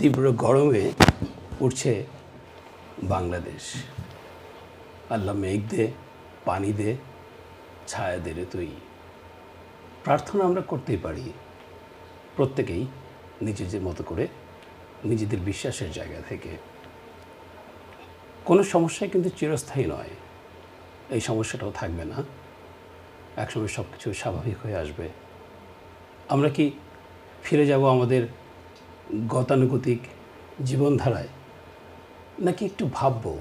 তীব্র গরমে উঠছে বাংলাদেশ। আল্লাহ মেঘ দে, পানি দে, ছায়া দে রে তুই। প্রার্থনা আমরা করতেই পারি প্রত্যেকেই নিজেদের মতো করে, নিজেদের বিশ্বাসের জায়গা থেকে। কোনো সমস্যাই কিন্তু চিরস্থায়ী নয়, এই সমস্যাটাও থাকবে না, একসময় সব কিছু স্বাভাবিক হয়ে আসবে। আমরা কি ফিরে যাব আমাদের গতানুগতিক জীবনধারায়, নাকি একটু ভাববো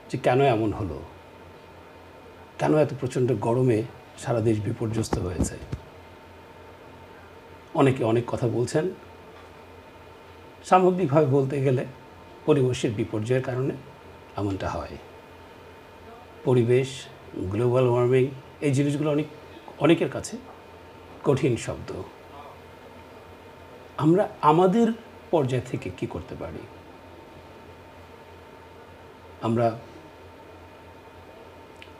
যে কেন এমন হলো, কেন এত প্রচণ্ড গরমে সারা দেশ বিপর্যস্ত হয়েছে? অনেকে অনেক কথা বলছেন। সামগ্রিকভাবে বলতে গেলে পরিবেশের বিপর্যয়ের কারণে এমনটা হয়। পরিবেশ, গ্লোবাল ওয়ার্মিং, এই জিনিসগুলো অনেকের কাছে কঠিন শব্দ। আমরা আমাদের পর্যায় থেকে কি করতে পারি? আমরা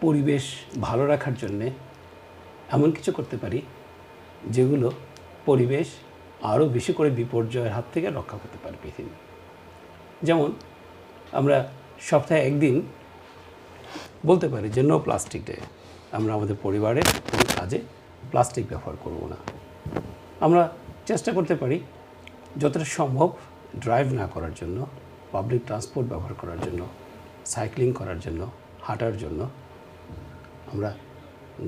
পরিবেশ ভালো রাখার জন্যে এমন কিছু করতে পারি যেগুলো পরিবেশ আরও বেশি করে বিপর্যয়ের হাত থেকে রক্ষা করতে পারে পৃথিবী। যেমন আমরা সপ্তাহে একদিন বলতে পারি যে নো প্লাস্টিক ডে। আমরা আমাদের পরিবারের কোনো কাজে প্লাস্টিক ব্যবহার করব না। আমরা চেষ্টা করতে পারি যতটা সম্ভব ড্রাইভ না করার জন্য, পাবলিক ট্রান্সপোর্ট ব্যবহার করার জন্য, সাইক্লিং করার জন্য, হাঁটার জন্য। আমরা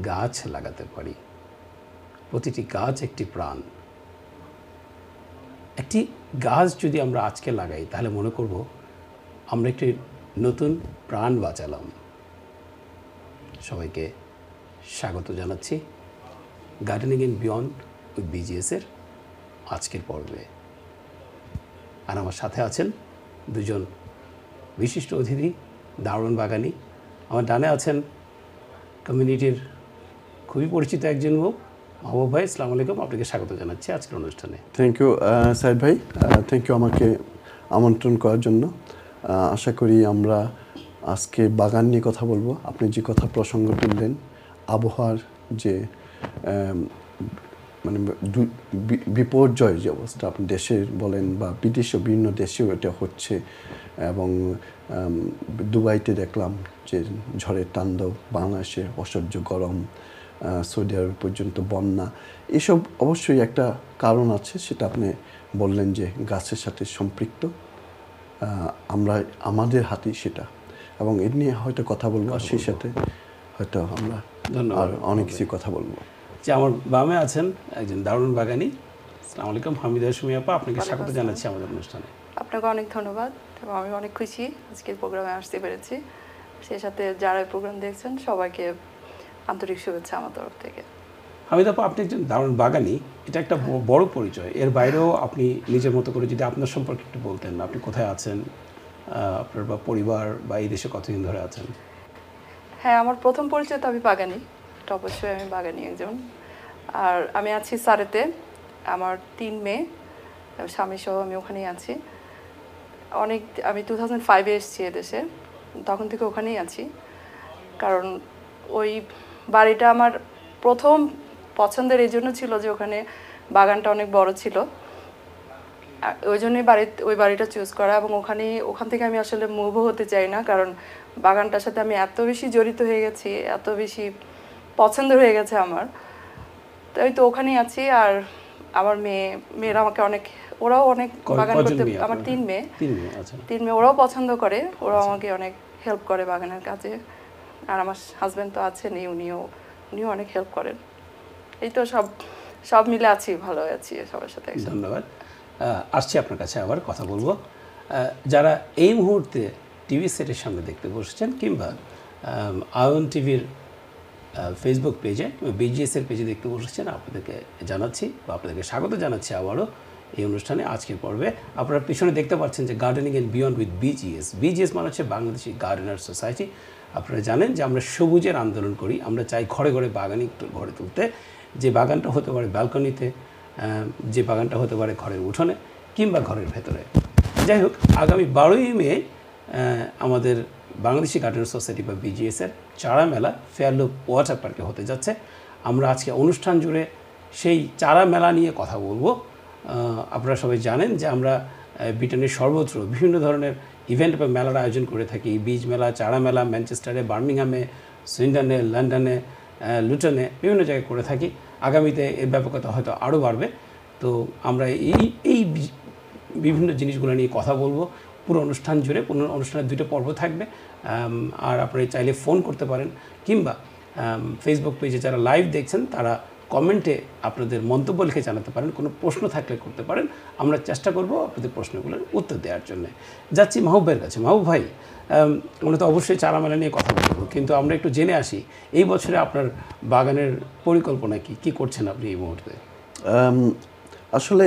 গাছ লাগাতে পারি। প্রতিটি গাছ একটি প্রাণ। একটি গাছ যদি আমরা আজকে লাগাই, তাহলে মনে করব আমরা একটি নতুন প্রাণ বাঁচালাম। সবাইকে স্বাগত জানাচ্ছি গার্ডেনিং ইন বিয়ন্ড উইথ বিজিএসের আজকের পর্বে। আর আমার সাথে আছেন দুজন বিশিষ্ট অতিথি, দারুণ বাগানি। আমার ডানে আছেন কমিউনিটির খুবই পরিচিত একজন মুখ, মাহবুব ভাই। আসসালামু আলাইকুম, আপনাকে স্বাগত জানাচ্ছি আজকের অনুষ্ঠানে। থ্যাংক ইউ সাইদ ভাই, থ্যাংক ইউ আমাকে আমন্ত্রণ করার জন্য। আশা করি আমরা আজকে বাগান নিয়ে কথা বলবো। আপনি যে কথা প্রসঙ্গ তুললেন, আবহাওয়ার যে মানে বিপর্যয় যে অবস্থা, আপনি দেশের বলেন বা বিদেশে বিভিন্ন দেশেও এটা হচ্ছে, এবং দুবাইতে দেখলাম যে ঝড়ের তাণ্ডব, বাংলাদেশে অসহ্য গরম, সৌদি আরব পর্যন্ত বন্যা। এসব অবশ্যই একটা কারণ আছে, সেটা আপনি বললেন যে গাছের সাথে সম্পৃক্ত। আমরা আমাদের হাতেই সেটা, এবং এর নিয়ে হয়তো কথা বলবো, আর সেই সাথে হয়তো আমরা আর অনেক কিছু কথা বলবো। যে আমার বামে আছেন একজন দারুণ বাগানি। আসসালামু আলাইকুম, হামিদা সুমি আপা, আপনাকে স্বাগত জানাচ্ছি আমাদের অনুষ্ঠানে। আপনাকে অনেক ধন্যবাদ, এবং আমি অনেক খুশি আজকের প্রোগ্রামে আসতে পেরেছি। সেই সাথে যারা প্রোগ্রাম দেখছেন সবাইকে আন্তরিক শুভেচ্ছা আমার তরফ থেকে। হামিদ আপা, আপনি একজন দারুণ বাগানি, এটা একটা বড় পরিচয়। এর বাইরেও আপনি নিজের মতো করে যদি আপনার সম্পর্কে একটু বলতেন, আপনি কোথায় আছেন, আপনার বা পরিবার বা এই দেশে কতদিন ধরে আছেন? হ্যাঁ, আমার প্রথম পরিচয় তো আমি বাগানি, এটা অবশ্যই আমি বাগানি একজন। আর আমি আছি সারেতে, আমার 3 মেয়ে, স্বামী সহ আমি ওখানেই আছি। আমি 2005-এ এসেছি এদেশে, তখন থেকে ওখানেই আছি। কারণ ওই বাড়িটা আমার প্রথম পছন্দের এই জন্য ছিল যে ওখানে বাগানটা অনেক বড় ছিল, ওই জন্যই ওই বাড়িটা চুজ করা। এবং ওখান থেকে আমি আসলে মুভও হতে চাই না, কারণ বাগানটার সাথে আমি এত বেশি জড়িত হয়ে গেছি, এত বেশি পছন্দ হয়ে গেছে আমার। তাই তো ওখানেই আছি। আর আমার মেয়েরা আমাকে ওরাও অনেক বাগান করতে, আমার 3 মেয়ে, ওরাও পছন্দ করে, ওরাও আমাকে অনেক হেল্প করে বাগানের কাজে। আর আমার হাজব্যান্ড তো আছেন, উনিও অনেক হেল্প করেন। এই তো সব মিলে আছি, ভালো আছি সবার সাথে। ধন্যবাদ। আসছি আপনার কাছে, আবার কথা বলবো। যারা এই মুহূর্তে টিভি সেটের সামনে দেখতে বসেছেন, কিংবা আয়ন টিভির ফেসবুক পেজে, বিজিএসের পেজে দেখতে বসেছেন, আপনাদেরকে জানাচ্ছি বা আপনাদেরকে স্বাগত জানাচ্ছি আবারও এই অনুষ্ঠানে আজকের পর্বে। আপনারা পিছনে দেখতে পাচ্ছেন যে gardening and beyond with BGS মানে হচ্ছে বাংলাদেশি গার্ডেনার সোসাইটি। আপনারা জানেন যে আমরা সবুজের আন্দোলন করি, আমরা চাই ঘরে ঘরে বাগানি গড়ে তুলতে। যে বাগানটা হতে পারে ব্যালকনিতে, যে বাগানটা হতে পারে ঘরের উঠোনে কিংবা ঘরের ভেতরে। যাই হোক, আগামী 12ই মে আমাদের বাংলাদেশি গার্ডেনার সোসাইটি বা বিজিএসের চারা মেলা ফেয়ারলুপ ওয়াটার পার্কে হতে যাচ্ছে। আমরা আজকে অনুষ্ঠান জুড়ে সেই চারা মেলা নিয়ে কথা বলবো। আপনারা সবাই জানেন যে আমরা ব্রিটেনের সর্বত্র বিভিন্ন ধরনের ইভেন্ট বা মেলার আয়োজন করে থাকি। বীজ মেলা, চারা মেলা ম্যানচেস্টারে, বার্মিংহামে, সুইন্ডনে, লন্ডনে, লুটনে বিভিন্ন জায়গায় করে থাকি। আগামীতে এর ব্যাপকতা হয়তো আরও বাড়বে। তো আমরা এই বিভিন্ন জিনিসগুলো নিয়ে কথা বলবো পুরো অনুষ্ঠান জুড়ে। পুরো অনুষ্ঠানের 2টা পর্ব থাকবে। আর আপনারা চাইলে ফোন করতে পারেন, কিংবা ফেসবুক পেজে যারা লাইভ দেখছেন তারা কমেন্টে আপনাদের মন্তব্য লিখে জানাতে পারেন। কোনো প্রশ্ন থাকলে করতে পারেন, আমরা চেষ্টা করব আপনাদের প্রশ্নগুলোর উত্তর দেওয়ার জন্য। যাচ্ছি মাহবুব ভাইয়ের কাছে। মাহবুব ভাই, আমরা তো অবশ্যই চারা মেলা নিয়ে কথা বলবো, কিন্তু আমরা একটু জেনে আসি এই বছরে আপনার বাগানের পরিকল্পনা কী করছেন আপনি এই মুহূর্তে? আসলে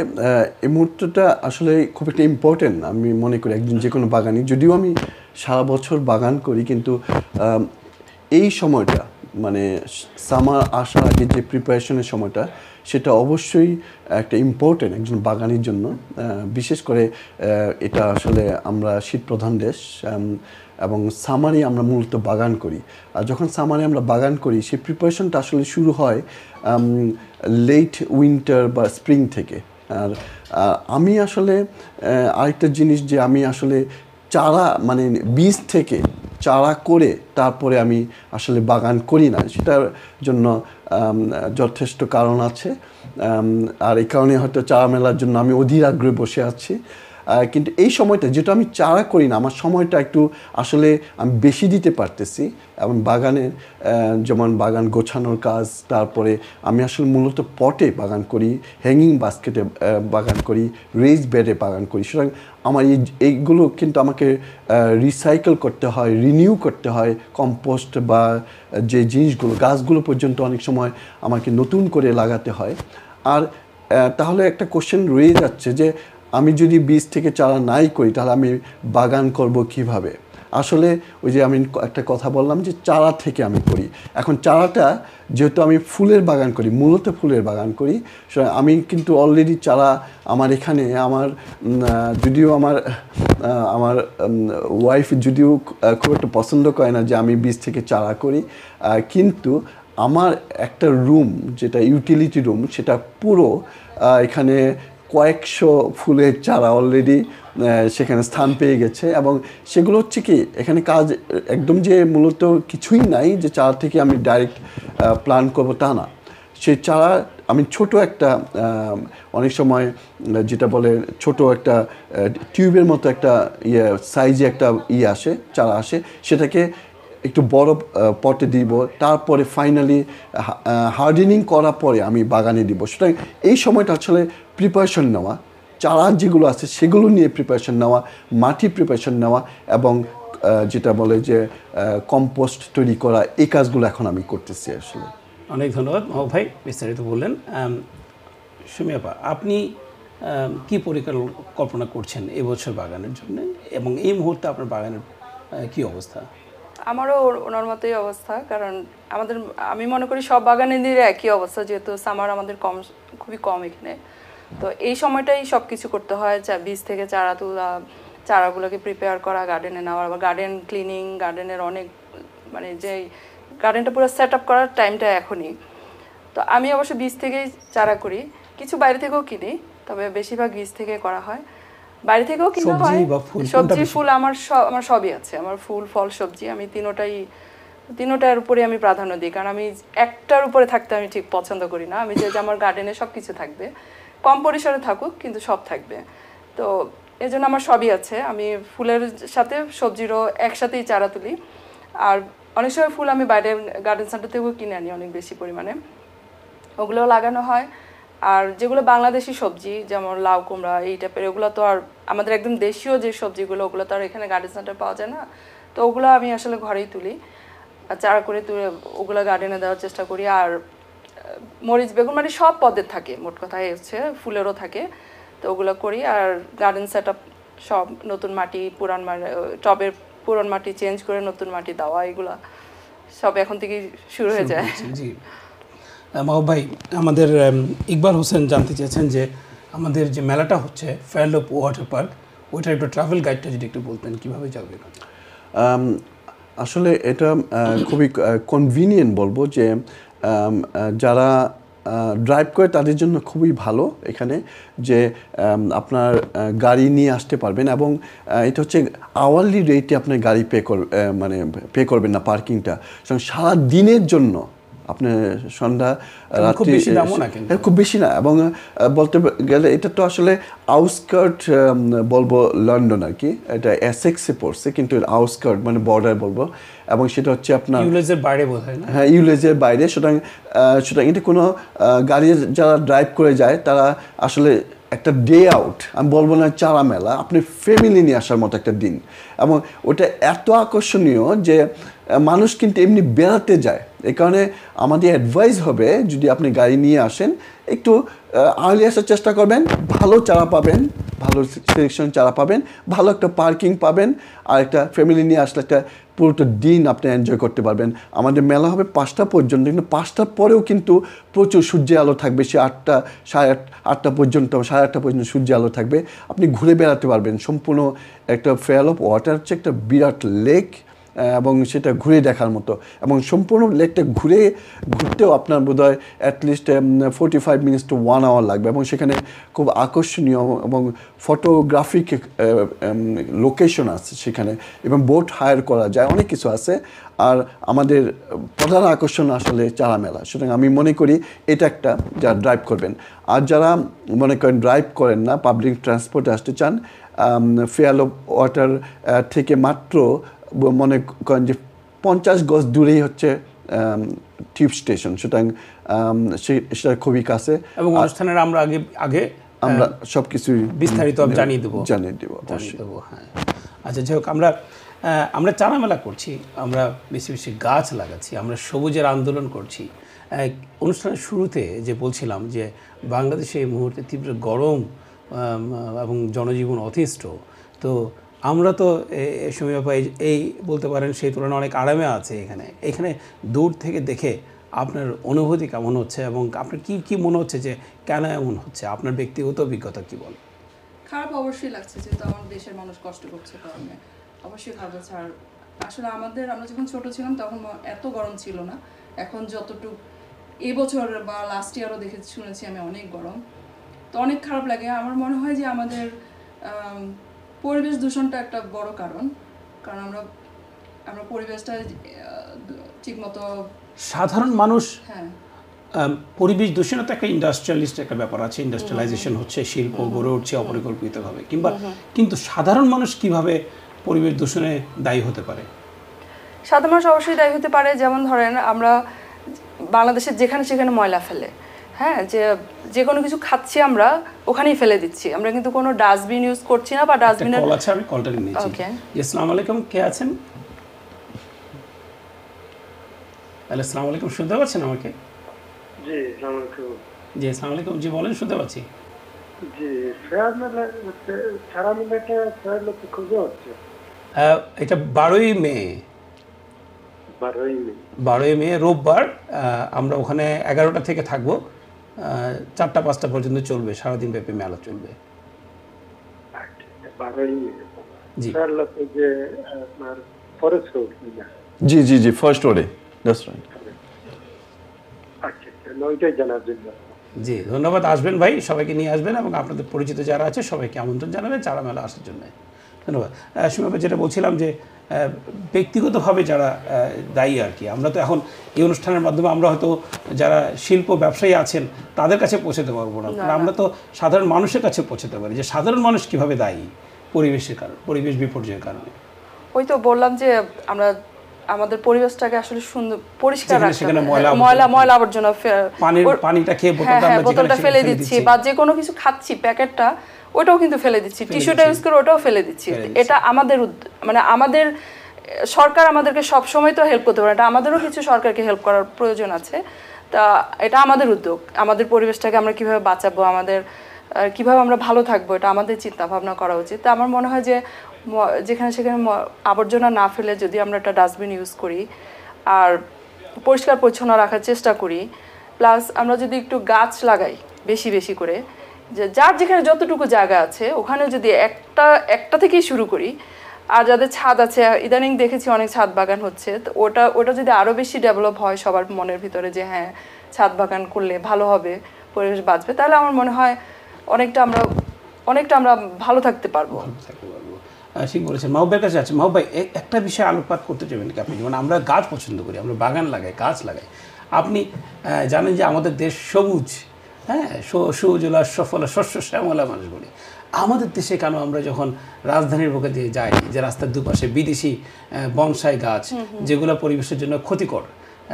এই মুহূর্তটা আসলে খুব একটা ইম্পর্টেন্ট আমি মনে করি একজন যে কোনো বাগানি। যদিও আমি সারা বছর বাগান করি, কিন্তু এই সময়টা মানে সামার আসার আগে যে প্রিপারেশনের সময়টা, সেটা অবশ্যই একটা ইম্পর্টেন্ট একজন বাগানির জন্য। বিশেষ করে এটা আসলে আমরা শীতপ্রধান দেশ, এবং সামারে আমরা মূলত বাগান করি। আর যখন সামারে আমরা বাগান করি, সেই প্রিপারেশনটা আসলে শুরু হয় লেট উইন্টার বা স্প্রিং থেকে। আর আমি আসলে আরেকটা জিনিস, যে আমি আসলে চারা মানে বীজ থেকে চারা করে তারপরে আমি আসলে বাগান করি না। সেটার জন্য যথেষ্ট কারণ আছে, আর এই কারণে হয়তো চারা মেলার জন্য আমি অধীর আগ্রহে বসে আছি। কিন্তু এই সময়টা যেটা আমি চারা করি না, আমার সময়টা একটু আসলে আমি বেশি দিতে পারতেছি। এবং বাগানের যেমন বাগান গোছানোর কাজ, তারপরে আমি আসলে মূলত পটে বাগান করি, হ্যাঙ্গিং বাস্কেটে বাগান করি, রেজ বেডে বাগান করি। সুতরাং আমার এইগুলো কিন্তু আমাকে রিসাইকেল করতে হয়, রিনিউ করতে হয়। কম্পোস্ট বা যে জিনিসগুলো, গাছগুলো পর্যন্ত অনেক সময় আমাকে নতুন করে লাগাতে হয়। আর তাহলে একটা কোশ্চেন রয়ে যাচ্ছে যে আমি যদি বীজ থেকে চারা নাই করি, তাহলে আমি বাগান করব কিভাবে? আসলে ওই যে আমি একটা কথা বললাম যে চারা থেকে আমি করি। এখন চারাটা যেহেতু আমি ফুলের বাগান করি, মূলত ফুলের বাগান করি, আমি কিন্তু অলরেডি চারা আমার এখানে যদিও আমার ওয়াইফ যদিও খুব একটা পছন্দ করে না যে আমি বীজ থেকে চারা করি, কিন্তু আমার একটা রুম, যেটা ইউটিলিটি রুম, সেটা পুরো এখানে কয়েকশো ফুলের চারা অলরেডি সেখানে স্থান পেয়ে গেছে। এবং সেগুলো হচ্ছে কি, এখানে কাজ একদম যে মূলত কিছুই নাই যে চারা থেকে আমি ডাইরেক্ট প্ল্যান করবো তা না। সেই চারা আমি ছোট একটা অনেক সময় যেটা বলে ছোট একটা টিউবের মতো একটা সাইজে একটা আসে, চারা আসে, সেটাকে একটু বড় পটে দিব, তারপরে ফাইনালি হার্ডেনিং করার পরে আমি বাগানে দিব। সুতরাং এই সময়টা আসলে প্রিপারেশন নেওয়া, চারা যেগুলো আছে সেগুলো নিয়ে প্রিপারেশন নেওয়া, মাটি প্রিপারেশন নেওয়া, এবং যেটা বলে যে কম্পোস্ট তৈরি করা, এই কাজগুলো এখন আমি করতেছি আসলে। অনেক ধন্যবাদ মাহবুব ভাই, বিস্তারিত বললেন। সুমি আপা, আপনি কী পরিকল্পনা করছেন এবছর বাগানের জন্য, এবং এই মুহূর্তে আপনার বাগানের কী অবস্থা? আমারও ওনার মতোই অবস্থা, কারণ আমি মনে করি সব বাগানেরই একই অবস্থা, যেহেতু সামার আমাদের খুবই কম এখানে। তো এই সময়টাই সব কিছু করতে হয়, বীজ থেকে চারা তোলা, চারাগুলোকে প্রিপেয়ার করা, গার্ডেনে নেওয়া, আবার গার্ডেন ক্লিনিং, গার্ডেনের অনেক মানে যে গার্ডেনটা পুরো সেট আপ করার টাইমটা এখনই। তো আমি অবশ্য বীজ থেকেই চারা করি, কিছু বাইরে থেকেও কিনি, তবে বেশিরভাগ বীজ থেকে করা হয়। বাইরে থেকেও কিনা হয় সবজি, ফুল, আমার সবই আছে। আমার ফুল, ফল, সবজি, আমি তিনোটার উপরে আমি প্রাধান্য দিই, কারণ আমি একটার উপরে থাকতে আমি ঠিক পছন্দ করি না। আমি যে আমার গার্ডেনে সব কিছু থাকবে, কম পরিসরে থাকুক কিন্তু সব থাকবে। তো এই জন্য আমার সবই আছে। আমি ফুলের সাথে সবজিরও একসাথেই চারা তুলি। আর অনেক সময় ফুল আমি বাইরে গার্ডেন সেন্টার থেকেও কিনে আনি অনেক বেশি পরিমাণে, ওগুলোও লাগানো হয়। আর যেগুলো বাংলাদেশি সবজি, যেমন লাউ, কুমড়া, এই টাইপের, ওগুলো তো আর আমাদের একদম দেশীয় যে সবজিগুলো, ওগুলো তো আর এখানে গার্ডেন সেন্টার পাওয়া যায় না। তো ওগুলো আমি আসলে ঘরেই তুলি, চারা করে তুলে ওগুলো গার্ডেনে দেওয়ার চেষ্টা করি। আর মরিচ, বেগুন, মানে সব পদের থাকে, মোট কথাই হচ্ছে ফুলেরও থাকে। তো ওগুলো করি। আর গার্ডেন সেট আপ সব নতুন মাটি, পুরান টবের পুরান মাটি চেঞ্জ করে নতুন মাটি দেওয়া, এগুলো সব এখন থেকেই শুরু হয়ে যায়। জি মাহবুব ভাই, আমাদের ইকবাল হোসেন জানতে চেয়েছেন যে আমাদের যে মেলাটা হচ্ছে ফেয়ারলোপ ওয়াটার পার্ক, ওইটার একটু ট্রাভেল গাইডটা যদি একটু বলতেন কীভাবে যাবে? আসলে এটা খুবই কনভিনিয়েন্ট বলবো, যে যারা ড্রাইভ করে তাদের জন্য খুবই ভালো এখানে যে আপনার গাড়ি নিয়ে আসতে পারবেন, এবং এটা হচ্ছে আওয়ারলি রেটে আপনার গাড়ি মানে পে করবেন না পার্কিংটা, সারা দিনের জন্য আপনার সন্ধ্যা খুব রাত্রি বেশি দামও না কিন্তু। খুব বেশি না, এবং বলতে গেলে এটা তো আসলে আউটস্কার্ট বলবো লন্ডন আর কি, এটা এসেক্সে পড়ছে কিন্তু আউটস্কার্ট মানে বর্ডার বলবো, এবং সেটা হচ্ছে আপনার ইউলেজের বাইরে বোধহয় না? হ্যাঁ ইউলেজের বাইরে। সুতরাং এটা কোনো গাড়ি যারা ড্রাইভ করে যায় তারা আসলে একটা ডে আউট, আমি বলবো না চারা মেলা, আপনি ফ্যামিলি নিয়ে আসার মতো একটা দিন, এবং ওটা এত আকর্ষণীয় যে মানুষ কিন্তু এমনি বেড়াতে যায়। এই কারণে আমাদের অ্যাডভাইস হবে যদি আপনি গাড়ি নিয়ে আসেন একটু আর্লি আসার চেষ্টা করবেন, ভালো চারা পাবেন, ভালো সিলেকশন চারা পাবেন, ভালো একটা পার্কিং পাবেন, আর একটা ফ্যামিলি নিয়ে আসলে একটা পুরোটা দিন আপনি এনজয় করতে পারবেন। আমাদের মেলা হবে 5টা পর্যন্ত, কিন্তু 5টার পরেও কিন্তু প্রচুর সূর্যের আলো থাকবে, সে 8টা সাড়ে 8টা পর্যন্ত, সাড়ে 8টা পর্যন্ত সূর্যের আলো থাকবে, আপনি ঘুরে বেড়াতে পারবেন। সম্পূর্ণ একটা ফেল অফ ওয়াটার হচ্ছে একটা বিরাট লেক, এবং সেটা ঘুরে দেখার মতো, এবং সম্পূর্ণ লেকটা ঘুরতেও আপনার বোধহয় অ্যাটলিস্ট 45 মিনিটস টু 1 আওয়ার লাগবে, এবং সেখানে খুব আকর্ষণীয় এবং ফটোগ্রাফিক লোকেশন আছে সেখানে, এবং বোট হায়ার করা যায়, অনেক কিছু আছে। আর আমাদের প্রধান আকর্ষণ আসলে চারা মেলা, সুতরাং আমি মনে করি এটা একটা যা ড্রাইভ করবেন। আর যারা মনে করেন ড্রাইভ করেন না, পাবলিক ট্রান্সপোর্টে আসতে চান, ফেয়ার অফ ওয়াটার থেকে মাত্র মনে করেন যে 50 গজ দূরেই হচ্ছে টিউব স্টেশন, সুতরাং সেটা খুবই কাছে। এবং অনুষ্ঠানের আমরা আগে আমরা সব কিছুই বিস্তারিত জানিয়ে দেবো। হ্যাঁ, আচ্ছা যাই হোক, আমরা চারা মেলা করছি, আমরা বেশি বেশি গাছ লাগাচ্ছি, আমরা সবুজের আন্দোলন করছি। অনুষ্ঠানের শুরুতে যে বলছিলাম যে বাংলাদেশে এই মুহূর্তে তীব্র গরম এবং জনজীবন অতিষ্ঠ, তো আমরা তো সময় এই বলতে পারেন সেই তুলনায় অনেক আরামে আছে এখানে দূর থেকে দেখে আপনার অনুভূতি কেমন হচ্ছে, এবং আপনার কি মনে হচ্ছে যে কেন এমন হচ্ছে? আপনার ব্যক্তিগত অভিজ্ঞতা কি বলে? খারাপ অবশ্যই লাগছে, যেহেতু আমার দেশের মানুষ কষ্ট করছে গরমে, অবশ্যই খারাপ হচ্ছে। আর আসলে আমরা যখন ছোট ছিলাম তখন এত গরম ছিল না, এখন যতটুকু এবছর বা লাস্ট ইয়ারও শুনেছি আমি অনেক গরম, তো অনেক খারাপ লাগে। আমার মনে হয় যে আমাদের পরিবেশ দূষণটা একটা বড় কারণ আমরা পরিবেশটা ঠিকমতো সাধারণ মানুষ হ্যাঁ পরিবেশ দূষণ তো একটা ইন্ডাস্ট্রিয়ালিস্ট একটা ব্যাপার আছে, ইন্ডাস্ট্রিয়ালাইজেশন হচ্ছে, শিল্প গড়ে উঠছে অপরিকল্পিতভাবে, কিন্তু সাধারণ মানুষ কিভাবে পরিবেশ দূষণে দায়ী হতে পারে? সাধারণ মানুষ অবশ্যই দায়ী হতে পারে। যেমন ধরেন আমরা বাংলাদেশের যেখানে সেখানে ময়লা ফেলে, হ্যাঁ, যে কোনো কিছু খাচ্ছি আমরা ওখানেই ফেলে দিচ্ছি, আমরা কিন্তু কোনো ডাস্টবিন ইউজ করছি না, বা ডাস্টবিনের কল আছে, আমি কলটা নিয়েছি। আসসালামু আলাইকুম, কে আছেন? আসসালামু আলাইকুম, শুনতে পাচ্ছেন আমাকে? জি আসসালামু আলাইকুম। জি আসসালামু আলাইকুম, জি বলেন, শুনতে পাচ্ছি। জি ফেয়ার মেলা সারা মেলাটা ফেয়ার লোকে খুঁজে হচ্ছে এটা 12ই মে 12ই মে রোববার। আমরা ওখানে 11টা থেকে থাকবো, 4টা 5টা পর্যন্ত চলবে, সারাদিন ব্যাপী মেলা চলবে। 12ই মে জি ফেয়ার লোকে যে আপনার ফরেস্ট রোড না? জি জি জি ফার্স্ট রোডে, দ্যাটস রাইট। আচ্ছা ওইটাই জানার জন্য। জি ধন্যবাদ, আসবেন ভাই, সবাইকে নিয়ে আসবেন, এবং আপনাদের পরিচিত যারা আছে সবাইকে আমন্ত্রণ জানাবেন চারা মেলা আসার জন্য। ধন্যবাদ। সুমা, যেটা বলছিলাম যে ব্যক্তিগতভাবে যারা দায়ী আর কি, আমরা তো এখন এই অনুষ্ঠানের মাধ্যমে আমরা হয়তো যারা শিল্প ব্যবসায়ী আছেন তাদের কাছে পৌঁছাতে পারবো না, আমরা তো সাধারণ মানুষের কাছে পৌঁছাতে পারি যে সাধারণ মানুষ কিভাবে দায়ী পরিবেশের কারণে, পরিবেশ বিপর্যয়ের কারণে। ওই তো বললাম যে আমরা আমাদের পরিবেশটাকে আসলে সুন্দর পরিষ্কার রাখতে হবে, ময়লা আবর্জনা পানিটা খেয়ে বোতলটা ফেলে দিচ্ছি, বা যে কোনো কিছু খাচ্ছি প্যাকেটটা ওটাও কিন্তু ফেলে দিচ্ছি, টিস্যুটা ইউজ করে ওটাও ফেলে দিচ্ছি। এটা আমাদের মানে আমাদের সরকার আমাদেরকে সব সময় তো হেল্প করতে পারে, এটা আমাদেরও কিছু সরকারকে হেল্প করার প্রয়োজন আছে। তা এটা আমাদের উদ্যোগ, আমাদের পরিবেশটাকে আমরা কিভাবে বাঁচাবো, আমাদের কিভাবে আমরা ভালো থাকবো, এটা আমাদের চিন্তা ভাবনা করা উচিত। তা আমার মনে হয় যে যেখানে সেখানে আবর্জনা না ফেলে যদি আমরা একটা ডাস্টবিন ইউজ করি আর পরিষ্কার পরিচ্ছন্ন রাখার চেষ্টা করি, প্লাস আমরা যদি একটু গাছ লাগাই বেশি বেশি করে, যে যার যেখানে যতটুকু জায়গা আছে ওখানে যদি একটা থেকেই শুরু করি, আর যাদের ছাদ আছে, ইদানিং দেখেছি অনেক ছাদ বাগান হচ্ছে, তো ওটা যদি আরো বেশি ডেভেলপ হয় সবার মনের ভিতরে যে হ্যাঁ ছাদ বাগান করলে ভালো হবে, পরিবেশ বাঁচবে, তাহলে আমার মনে হয় অনেকটা আমরা ভালো থাকতে পারবো। ঠিক বলেছেন। মাহবুবের কাছে আছে। মাহবুব ভাই, একটা বিষয়ে আলোকপাত করতে চাইবেন কি আপনি? যেমন আমরা গাছ পছন্দ করি, আমরা বাগান লাগাই, গাছ লাগাই। আপনি জানেন যে আমাদের দেশ সবুজ, হ্যাঁ, সুজলা সফলা শস্য শ্যামলা মানুষ বলি। আমাদের দেশে কেন আমরা যখন রাজধানীর বুকে দিয়ে যাই, যে রাস্তার দুপাশে বিদেশি বনসাই গাছ, যেগুলো পরিবেশের জন্য ক্ষতিকর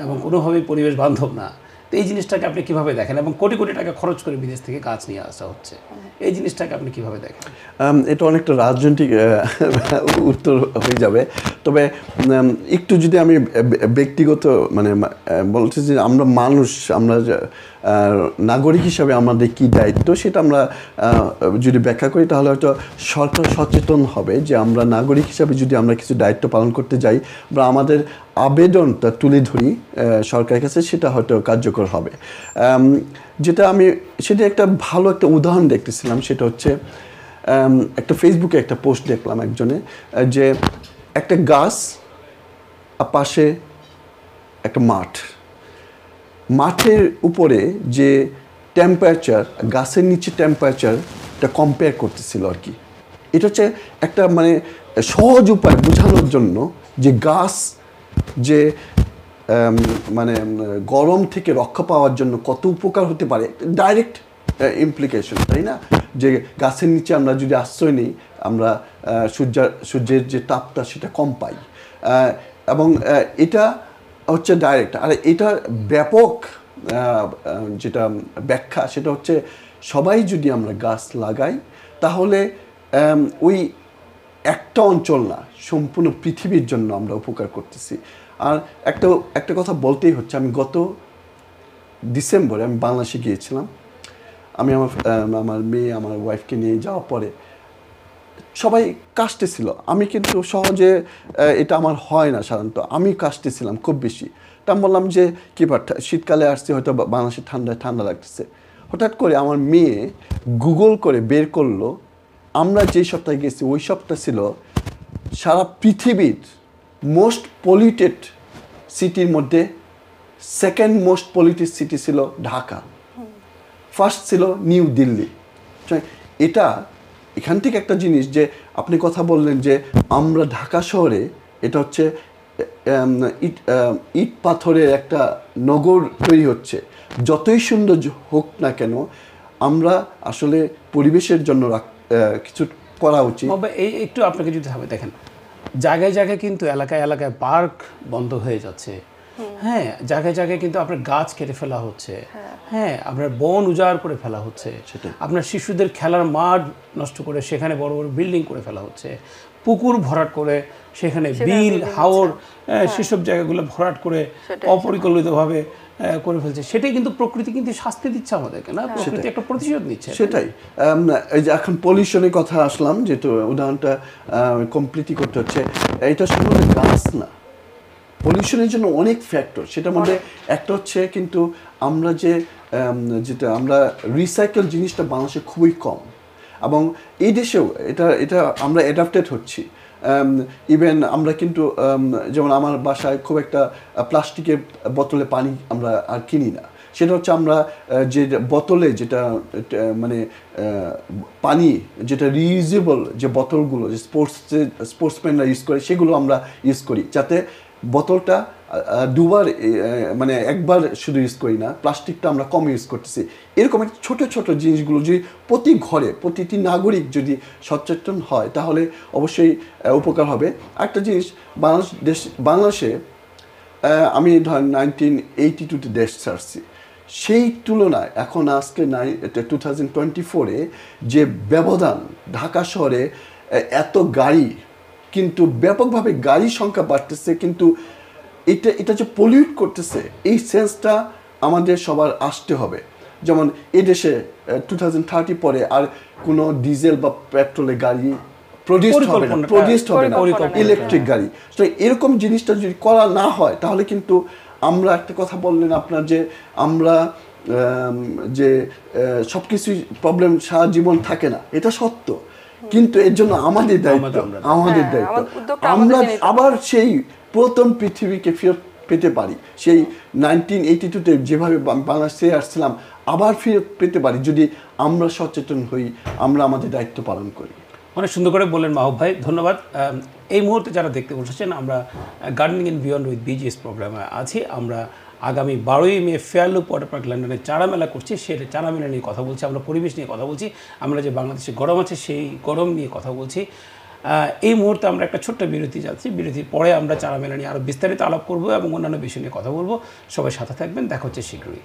এবং কোনোভাবেই পরিবেশ বান্ধব না, তো এই জিনিসটাকে আপনি কিভাবে দেখেন? এবং কোটি কোটি টাকা খরচ করে বিদেশ থেকে গাছ নিয়ে আসা হচ্ছে, এই জিনিসটাকে আপনি কিভাবে দেখেন? এটা অনেকটা রাজনৈতিক উত্তর হয়ে যাবে, তবে একটু যদি আমি ব্যক্তিগত মানে বলছি যে আমরা মানুষ, আমরা নাগরিক হিসাবে আমাদের কি দায়িত্ব সেটা আমরা যদি ব্যাখ্যা করি, তাহলে হয়তো সরকার সচেতন হবে যে আমরা নাগরিক হিসাবে যদি আমরা কিছু দায়িত্ব পালন করতে যাই বা আমাদের আবেদনটা তুলে ধরি সরকারের কাছে, সেটা হয়তো কার্যকর হবে। সেটা একটা ভালো একটা উদাহরণ দেখতেছিলাম, সেটা হচ্ছে একটা ফেসবুকে একটা পোস্ট দেখলাম একজনে, যে একটা গাছ পাশে একটা মাঠের উপরে যে টেম্পারেচার, গাছের নিচে টেম্পারেচারটা কম্পেয়ার করতেছিল আর কি। এটা হচ্ছে একটা মানে সহজ উপায় বোঝানোর জন্য যে গাছ যে মানে গরম থেকে রক্ষা পাওয়ার জন্য কত উপকার হতে পারে, ডাইরেক্ট ইমপ্লিকেশন, তাই না? যে গাছের নিচে আমরা যদি আশ্রয় নিই, আমরা সূর্যের যে তাপটা সেটা কম পাই, এবং এটা হচ্ছে ডাইরেক্ট। আর এটা ব্যাপক যেটা ব্যাখ্যা, সেটা হচ্ছে সবাই যদি আমরা গাছ লাগাই, তাহলে ওই একটা অঞ্চল না, সম্পূর্ণ পৃথিবীর জন্য আমরা উপকার করতেছি। আর একটা কথা বলতেই হচ্ছে, আমি গত ডিসেম্বরে আমি বাংলাদেশে গিয়েছিলাম। আমি আমার মেয়ে, আমার ওয়াইফকে নিয়ে যাওয়ার পরে সবাই কাশতেছিল। আমি কিন্তু সহজে এটা আমার হয় না সাধারণত, আমি কাশতেছিলাম খুব বেশি। তা আমি বললাম যে কী শীতকালে আসছে, হয়তো বাংলাদেশে ঠান্ডা লাগতেছে। হঠাৎ করে আমার মেয়ে গুগল করে বের করলো, আমরা যেই সপ্তাহে গেছি ওই সপ্তাহ ছিল সারা পৃথিবীর মোস্ট পলিউটেড সিটির মধ্যে সেকেন্ড মোস্ট পলিউটেড সিটি ছিল ঢাকা, ফার্স্ট ছিল নিউ দিল্লি। এটা এখান থেকে একটা জিনিস যে আপনি কথা বললেন যে আমরা ঢাকা শহরে, এটা হচ্ছে ইট পাথরের একটা নগর তৈরি হচ্ছে। যতই সুন্দর হোক না কেন, আমরা আসলে পরিবেশের জন্য কিছু করা উচিত। এই একটু আপনাকে যদি হবে দেখেন, জায়গায় জায়গায় কিন্তু এলাকায় এলাকায় পার্ক বন্ধ হয়ে যাচ্ছে, হ্যাঁ, জায়গায় জায়গায় কিন্তু আপনার গাছ কেটে ফেলা হচ্ছে, হ্যাঁ, আপনার বন উজাড় করে ফেলা হচ্ছে, আপনার শিশুদের খেলার মাঠ নষ্ট করে সেখানে বড় বড় বিল্ডিং করে ফেলা হচ্ছে, পুকুর ভরাট করে সেখানে বিল হাওর সেসব জায়গাগুলো ভরাট করে অপরিকল্পিতভাবে করে ফেলছে। সেটাই কিন্তু প্রকৃতি কিন্তু শাস্তি দিচ্ছে আমাদেরকে, না? প্রকৃতি একটা প্রতিশোধ নিচ্ছে। সেটাই। এই যে এখন পলিউশনের কথা আসলাম, যেহেতু উদাহরণটা কমপ্লিটই করতে হচ্ছে, এটা শুধু গাছ না, পলিউশনের জন্য অনেক ফ্যাক্টর। সেটার মধ্যে একটা হচ্ছে কিন্তু আমরা যেটা আমরা রিসাইকেল জিনিসটা বাংলাদেশে খুবই কম, এবং এই দেশেও এটা আমরা অ্যাডাপ্টেড হচ্ছি। ইভেন আমরা কিন্তু যেমন আমার বাসায় খুব একটা প্লাস্টিকের বোতলে পানি আমরা আর কিনি না। সেটা হচ্ছে আমরা যে বোতলে যেটা মানে পানি যেটা রিইউজেবল যে বোতলগুলো যে স্পোর্টসম্যানরা ইউজ করে, সেগুলো আমরা ইউজ করি, যাতে বোতলটা দুবার মানে একবার শুধু ইউজ করি না, প্লাস্টিকটা আমরা কম ইউজ করতেছি। এরকম একটা ছোটো ছোটো জিনিসগুলো যদি প্রতি ঘরে প্রতিটি নাগরিক যদি সচেতন হয়, তাহলে অবশ্যই উপকার হবে। একটা জিনিস বাংলাদেশে আমি ধরেন 1982-তে দেশ ছাড়ছি, সেই তুলনায় এখন আজকে 2024-এ যে ব্যবধান, ঢাকা শহরে এত গাড়ি, কিন্তু ব্যাপকভাবে গাড়ির সংখ্যা বাড়তেছে, কিন্তু এটা যে পলিউট করতেছে, এই সেন্সটা আমাদের সবার আসতে হবে। যেমন এই দেশে 2030 পরে আর কোনো ডিজেল বা পেট্রোলের গাড়ি প্রডিউসড হবে না, ইলেকট্রিক গাড়ি। তো এরকম জিনিসটা যদি করা না হয়, তাহলে কিন্তু আমরা একটা কথা বললেন আপনার, যে আমরা যে সব কিছুই প্রবলেম সারা জীবন থাকে না, এটা সত্য, কিন্তু এর জন্য আমাদের দায়িত্ব, আমাদের হ্যাঁ, দায়িত্ব আমাদের উদ্যোগটা আমরা আমাদেরকে নিতে হবে। আবার সেই প্রথম পৃথিবীকে ফেরত পেতে পারি, সেই 1982-তে যেভাবে বাংলাদেশে আসছিলাম আবার ফেরত পেতে পারি যদি আমরা সচেতন হই, আমরা আমাদের দায়িত্ব পালন করি। অনেক সুন্দর করে বললেন মাহবুব ভাই, ধন্যবাদ। এই মুহূর্তে যারা দেখতে বসেছেন, আমরা gardening in beyond with BGS প্রোগ্রামে আছি। আমরা আগামী 12ই মে ফেয়ারলুপ ওয়াটার পার্ক লন্ডনে চারা মেলা করছি, সেটা চারা মেলা নিয়ে কথা বলছি, আমরা পরিবেশ নিয়ে কথা বলছি, আমরা যে বাংলাদেশে গরম আছে সেই গরম নিয়ে কথা বলছি। এই মুহূর্তে আমরা একটা ছোট্ট বিরতি যাচ্ছি, বিরতির পরে আমরা চারা মেলা নিয়ে আরও বিস্তারিত আলাপ করবো এবং অন্যান্য বিষয় নিয়ে কথা বলবো। সবাই সাথে থাকবেন, দেখা হচ্ছে শীঘ্রই।